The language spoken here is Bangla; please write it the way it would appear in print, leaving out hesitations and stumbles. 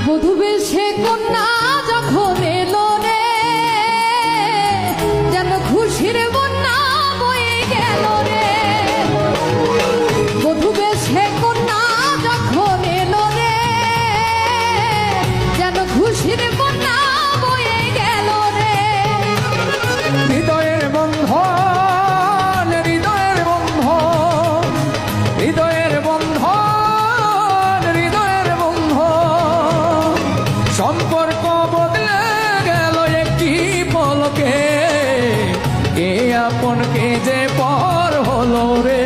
বধূ বেশে কন্যা যখন এলো রে, যেন খুশির বন্যা বয়ে গেল রে। বধূ বেশে কন্যা যখন এলো রে, যেন খুশির বন্যা বয়ে গেল রে। হৃদয়ের বন্ধন, হৃদয়ের বন্ধন, হৃদয়ের বন্ধন, হৃদয়ের বন্ধন, সম্পর্ক বদলে গেল একটি পলকে। কে আপন কে যে পর হলো রে।